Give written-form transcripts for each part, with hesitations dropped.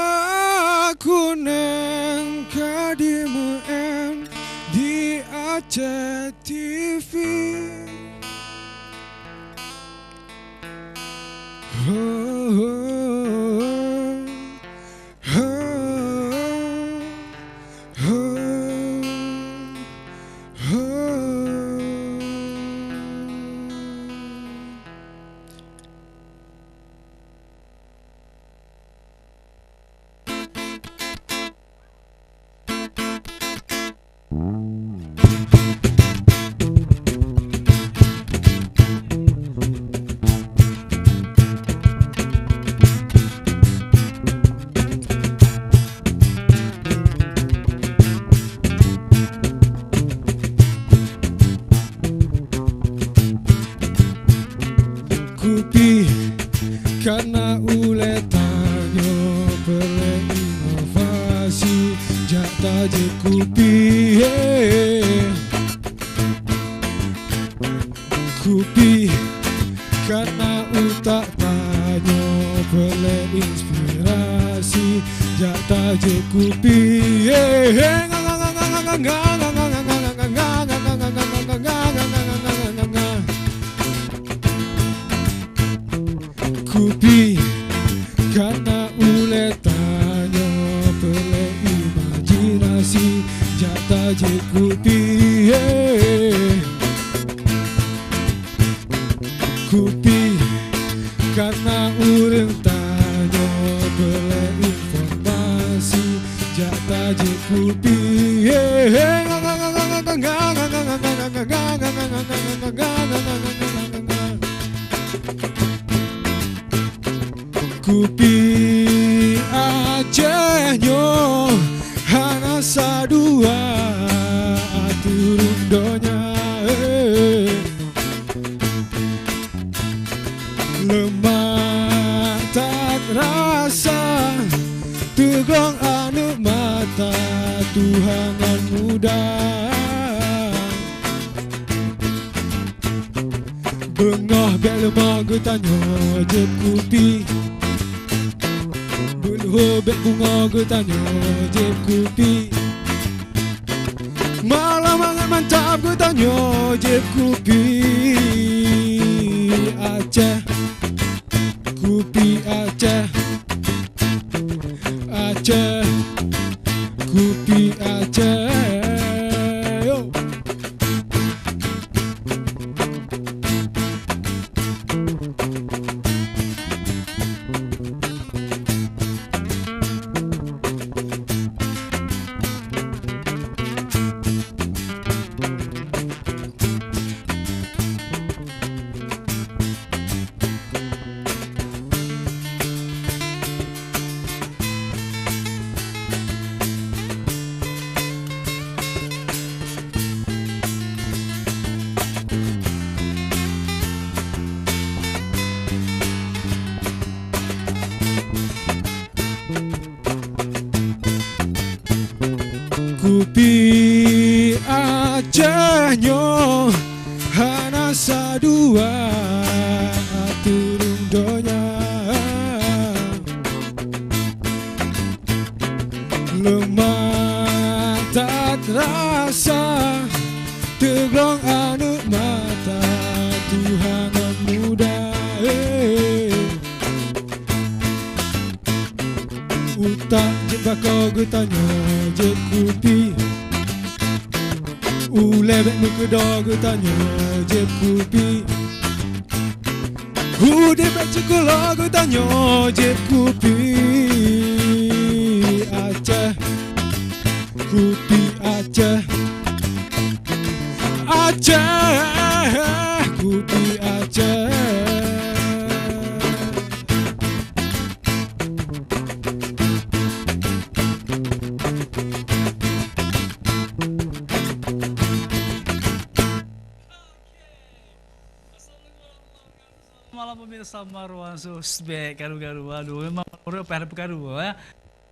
Jempalaku neng kadimu di Aceh TV. Kupi karena uletanyo bele inovasi jata je kupi Kupi karena utak tanyo bele inspirasi jata je kupi Kupi karena uletanyo bele imajinasi jata je kupi Kupi karena urang tanyo bele informasi jata je kupi Kupi Acehnya hana sadua aturun donya lemah tak rasa tegang anu mata Tuhangan muda bengah bek lemah getanyo je kupi Bek bunga getanyo je kupi malam mangan mantap getanyo je kupi Aceh Kupi Aceh Aceh Kupi Aceh yo. Kupi Acehnya hana sadua aturun donya lemah tak rasa teglong anu mata Tuhangan muda utak jebak kau getanyo je kupi ulebek mukedo getanyo je kupi udebek cekolo getanyo je kupi Aceh Kupi Aceh Aceh Kupi Aceh Malam pemirsa Marwan Susbek garu-garu, aduh memang udah pengen garu ya.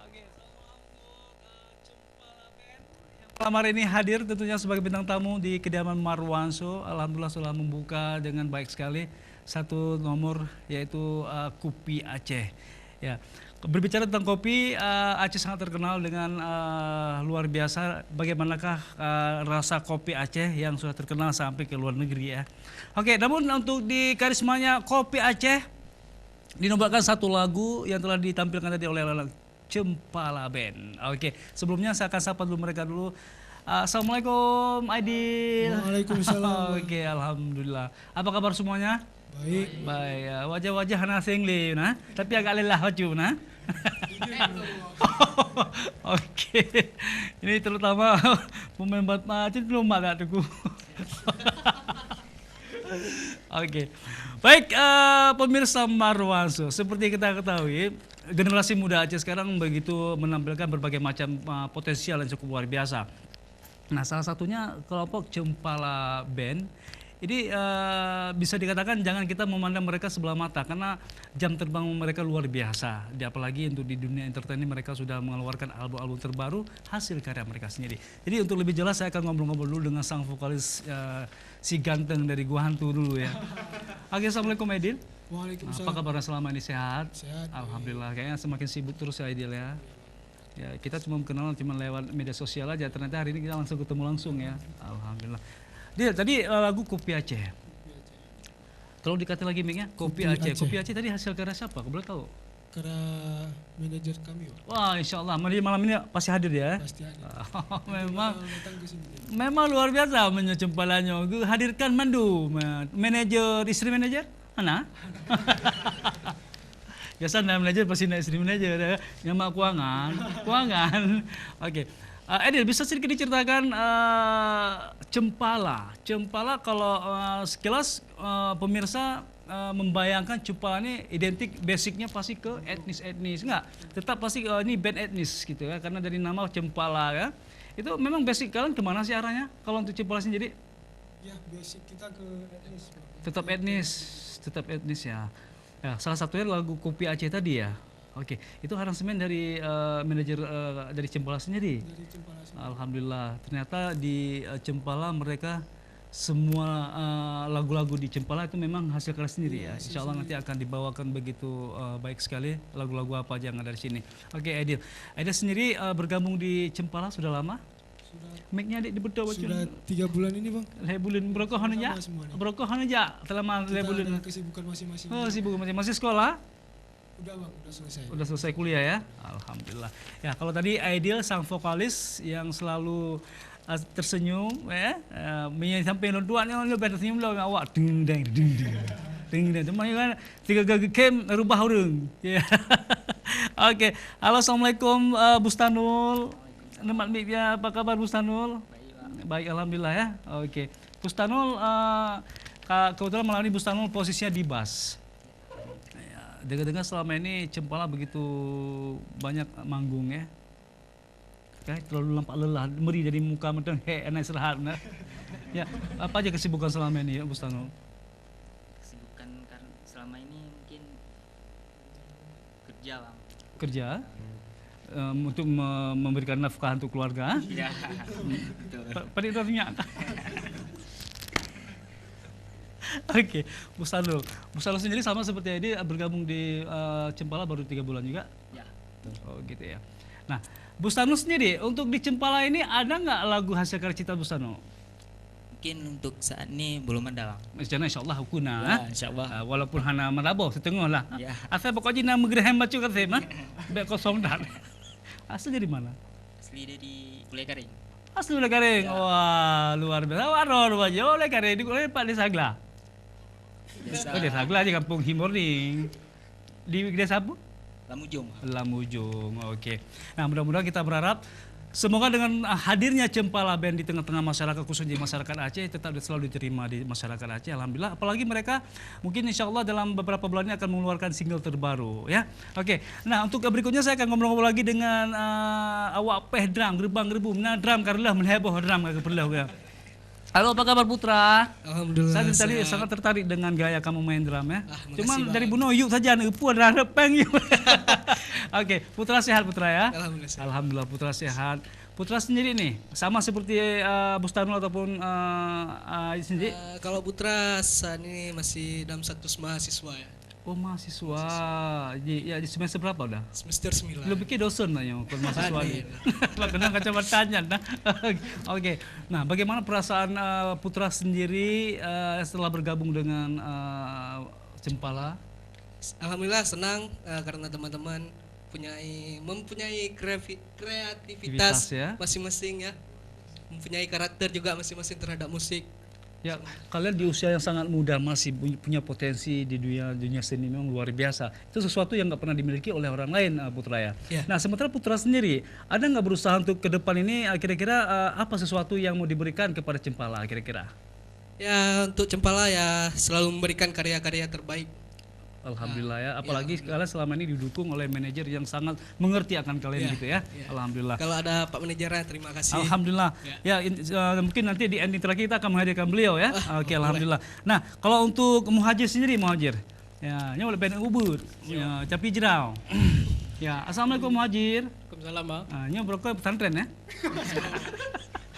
Oke, salam untuk Cempala Band yang malam hari ini hadir tentunya sebagai bintang tamu di kediaman Marwanso. Alhamdulillah sudah membuka dengan baik sekali satu nomor yaitu Kopi Aceh. Ya, berbicara tentang kopi, Aceh sangat terkenal dengan luar biasa. Bagaimanakah rasa kopi Aceh yang sudah terkenal sampai ke luar negeri ya? Oke, namun untuk di karismanya Kopi Aceh dinobatkan satu lagu yang telah ditampilkan tadi oleh Cempala Band. Oke, sebelumnya saya akan sapa dulu mereka dulu. Assalamualaikum Aidil. Waalaikumsalam. Oke, alhamdulillah. Apa kabar semuanya? Baik. Baik. Wajah-wajah hana sengli, nah. Tapi agak lelah wajah, nah. Oke. Ini terutama pemain badminton belum agak teguh. Oke, baik pemirsa Marwanso, seperti kita ketahui generasi muda Aceh sekarang begitu menampilkan berbagai macam potensial yang cukup luar biasa. Nah, salah satunya kelompok Cempala Band. Ini bisa dikatakan jangan kita memandang mereka sebelah mata karena jam terbang mereka luar biasa. Apalagi untuk di dunia entertain ini mereka sudah mengeluarkan album-album terbaru hasil karya mereka sendiri. Jadi untuk lebih jelas saya akan ngobrol-ngobrol dulu dengan sang vokalis si ganteng dari Gua Hantu dulu ya. Oke, Assalamualaikum Aidil. Waalaikumsalam. Apa kabar selama ini sehat? Sehat. Alhamdulillah, kayaknya semakin sibuk terus ya Aidil ya. Ya, kita cuma kenal cuma lewat media sosial aja, ternyata hari ini kita langsung ketemu langsung ya. Alhamdulillah. Dia tadi lagu Kopi Aceh. Kalau dikata lagi mic-nya Kopi Aceh. Kopi Aceh tadi hasil karya siapa? Kau boleh tahu? Karena manajer kami, Pak. Wah, insya Allah malam ini pasti hadir ya. Pasti ada. memang Datang ke sini. memang luar biasa menyecempalanya. Hadirkan mandu manajer, istri manajer mana? Biasa manajer pasti istri manajer ya. Nama keuangan. Oke. Aidil, bisa sedikit diceritakan Cempala. Cempala kalau sekilas pemirsa membayangkan Cempala ini identik basicnya pasti ke etnis enggak? Tetap pasti ini band etnis gitu ya, karena dari nama Cempala ya. Itu memang basic kalian kemana sih arahnya kalau untuk Cempala sendiri? Ya, basic kita ke etnis, Pak. Tetap etnis ya. Ya, salah satunya lagu Kopi Aceh tadi ya. Oke, itu aransemen dari manajer dari Cempala sendiri. Dari Cempala sendiri. Alhamdulillah, ternyata di Cempala mereka semua lagu-lagu di Cempala itu memang hasil karya sendiri ya. Insya Allah nanti akan dibawakan begitu baik sekali lagu-lagu apa aja yang ada di sini. Oke, Aidil. Aidil sendiri bergabung di Cempala sudah lama? Mic-nya di betul Sudah 3 bulan ini, Bang. Lebulin berokah aja. Berokah aja selama lebulin. Kita ada kesibukan masing-masing. Oh, sibuk masih sekolah? Udah, Bang, udah selesai. Udah selesai kuliah ya, alhamdulillah. Ya kalau tadi Aidil sang vokalis yang selalu tersenyum, ya, sampai nontonnya lu tersenyum lo awak, ding ding. Cuma kan tiga gagi kem rubah orang. Ya. Oke, halo assalamualaikum Bustanul. Nama ya, apa kabar Bustanul? Baik, alhamdulillah ya. Oke, Bustanul kebetulan malam ini Bustanul posisinya di bass. Dengar-dengar selama ini Cempala begitu banyak manggung ya. Kayak terlalu nampak lelah, meri dari muka macam enak istirahat nah. Ya, apa aja kesibukan selama ini ya Bustano? Kesibukan karena selama ini mungkin kerja, Bang. Kerja untuk memberikan nafkah untuk keluarga. Iya. Betul. Pada itu Oke, Bustanul sendiri sama seperti Edi bergabung di Cempala baru 3 bulan juga. Ya. Oh gitu ya. Nah, Bustanul sendiri untuk di Cempala ini ada nggak lagu hasil karya cipta Bustanul? Mungkin untuk saat ini belum ada, Bang. Insya Allah hukuna. Ya, insya Allah. Walaupun hana meraboh setengah lah. Ya. Asal pokoknya nama gerhem baca kata saya mah. Baik kosong dah. Asal dari mana? Asli dari Kuliah Karing. Asal dari Karing. Ya. Wah, luar biasa. Warna aja oleh Karing di Kuliah Pak Desa Sagla. Oh, Desa Sagla aja kampung Himor nih. Di desa apa? Lamujung. Lamujung. Oke. Nah, mudah-mudahan kita berharap semoga dengan hadirnya Cempala Band di tengah-tengah masyarakat khususnya di masyarakat Aceh tetap selalu diterima di masyarakat Aceh. Alhamdulillah. Apalagi mereka mungkin insya Allah dalam beberapa bulan ini akan mengeluarkan single terbaru ya. Oke. Nah untuk berikutnya saya akan ngobrol-ngobrol lagi dengan awak peh drum gerbang gerbu. Nah drum karena mengheboh drum kagak perlu ya. Halo, apa kabar Putra? Alhamdulillah. Saya tadi sangat tertarik dengan gaya kamu main drum ya. makasih, Cuman Bang. dari Buno yuk saja neupu ada peng yuk. Oke, Putra sehat Putra ya? Alhamdulillah. Alhamdulillah Putra sehat. Putra sendiri nih, sama seperti Bustanul ataupun sendiri. Kalau Putra saat ini masih dalam status mahasiswa ya. Oh mahasiswa, di semester berapa udah? Semester 9. Lu pikir dosen lah yang kalau mahasiswa Tadi. ini. Lah kena kacamatanya. Nah. Oke. Nah, bagaimana perasaan Putra sendiri setelah bergabung dengan Cempala? Alhamdulillah senang karena teman-teman mempunyai kreativitas Ya. masing-masing ya. Mempunyai karakter juga masing-masing terhadap musik. Ya, kalian di usia yang sangat muda masih punya potensi di dunia seni memang luar biasa. Itu sesuatu yang nggak pernah dimiliki oleh orang lain, Putra ya. Ya. Nah, sementara Putra sendiri, ada nggak berusaha untuk ke depan ini kira-kira apa sesuatu yang mau diberikan kepada Cempala kira-kira? Ya untuk Cempala ya selalu memberikan karya-karya terbaik. Alhamdulillah ya, apalagi kalian selama ini didukung oleh manajer yang sangat mengerti akan kalian gitu ya. Alhamdulillah. Kalau ada Pak Manajernya terima kasih. Alhamdulillah. Ya, mungkin nanti di ending terakhir kita akan menghadirkan beliau ya. Oke, alhamdulillah. Nah, kalau untuk Muhajir sendiri, Muhajir. Ya, ini oleh PNU Ubud. Ya, Capi Jerau. Ya, assalamualaikum Muhajir. Waalaikumsalam, Bang. Ini berapa pesantren ya?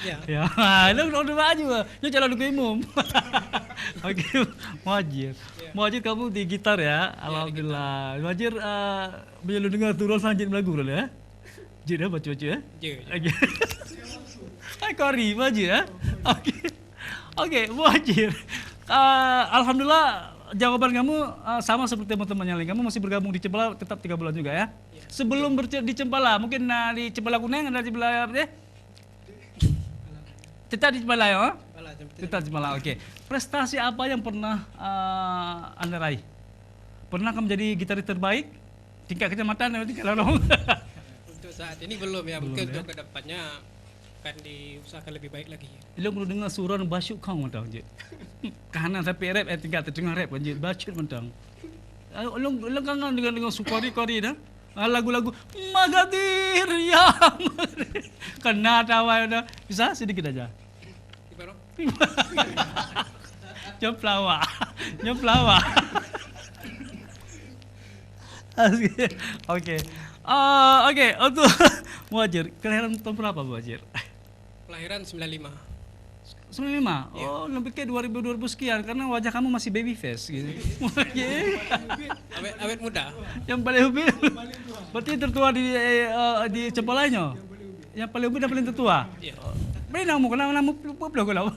Ya. Ya, lu udah maju. Ini calon dukung umum. Oke, Muhajir. Muhajir kamu di gitar ya, alhamdulillah. Muhajir belum dengar turun lanjut lagu bro ya. Jid ya baca ya. Oke. Hai Kori Muhajir ya. Oke. Oke, Muhajir. Alhamdulillah jawaban kamu sama seperti teman-teman yang lain. Kamu masih bergabung di Cempala tetap 3 bulan juga ya. Sebelum di Cempala, mungkin di Cempala Kuning ada di Cempala apa ya? Tetap di Cempala ya? Tetap di Cempala, oke. Prestasi apa yang pernah Anda raih? Pernah kamu menjadi gitaris terbaik? Tingkat kecamatan atau tingkat lorong? Untuk saat ini belum ya, mungkin ya. untuk kedepannya akan diusahakan lebih baik lagi. Lu perlu dengar suara basyuk kau mentang je. Kanan sampai rap tingkat terdengar rap je, basyuk mentang. Lu kangen dengan sukori-kori dah. Lagu-lagu Magadir ya. Kena tawa dah. Bisa sedikit aja. Ibarat Nyoplawa. Nyoplawa. Oke. Oke, untuk Muhajir, kelahiran tahun berapa Muhajir? kelahiran 95. 95? Oh, lebih kayak 2000 sekian karena wajah kamu masih baby face gitu. Awet muda. Yang paling hobi. Berarti tertua di Cempalanya. Yang paling hobi dan paling tertua. Iya. Beri nama belum kau.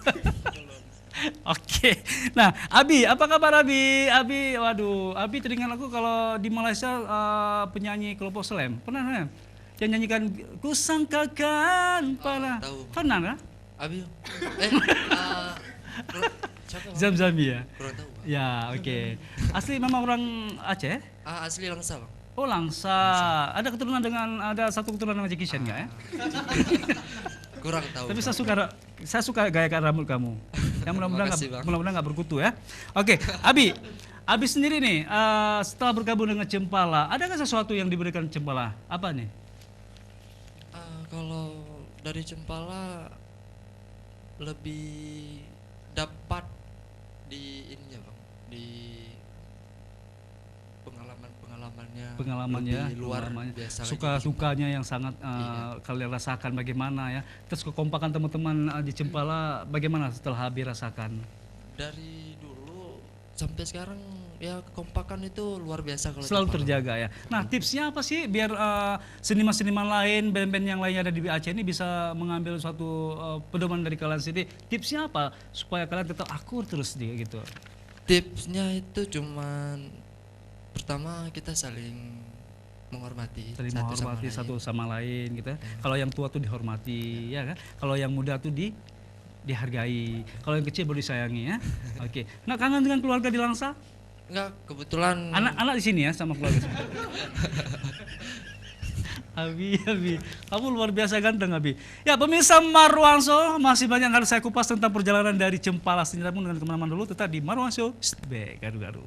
Oke. Nah, Abi, apa kabar Abi? Abi, waduh, Abi teringat aku kalau di Malaysia penyanyi kelompok Slam. Pernah kan? Yang nyanyikan kusangkakan pernah. Tahu. Pernah kan? Abi. Siapa? Zam-Zami ya. Kurang tahu. Ya, oke. Asli memang orang Aceh? Asli Langsa, Bang. Oh, Langsa. Ada satu keturunan dengan Jackie Chan enggak ya? Kurang tahu. Tapi saya suka gaya rambut kamu. Yang mudah-mudahan nggak berkutu ya. Oke, Abi sendiri nih setelah bergabung dengan Cempala, ada nggak sesuatu yang diberikan Cempala? Apa nih? Kalau dari Cempala lebih dapat di ininya, Bang. Di pengalamannya lebih luar biasa. Suka-sukanya yang sangat kalian rasakan bagaimana ya. Terus kekompakan teman-teman di Cempala bagaimana setelah Abi rasakan? Dari dulu sampai sekarang ya kekompakan itu luar biasa kalau Selalu Cempala. terjaga ya. Nah, tipsnya apa sih biar seniman-seniman lain, band-band yang lain yang ada di Aceh ini bisa mengambil suatu pedoman dari kalian sendiri? Tipsnya apa supaya kalian tetap akur terus gitu? Tipsnya itu cuman pertama kita saling menghormati Satu sama lain gitu. Kalau yang tua tuh dihormati ya kan. Kalau yang muda tuh dihargai. Kalau yang kecil baru disayangi ya. Oke. Nah, kangen dengan keluarga di Langsa? Enggak, kebetulan Anak-anak di sini ya sama keluarga. Abi, kamu luar biasa ganteng Abi. Ya pemirsa Marwanso, masih banyak yang harus saya kupas tentang perjalanan dari Cempala sendiri. Namun dengan kemana-mana dulu tetap di Marwanso, garu-garu.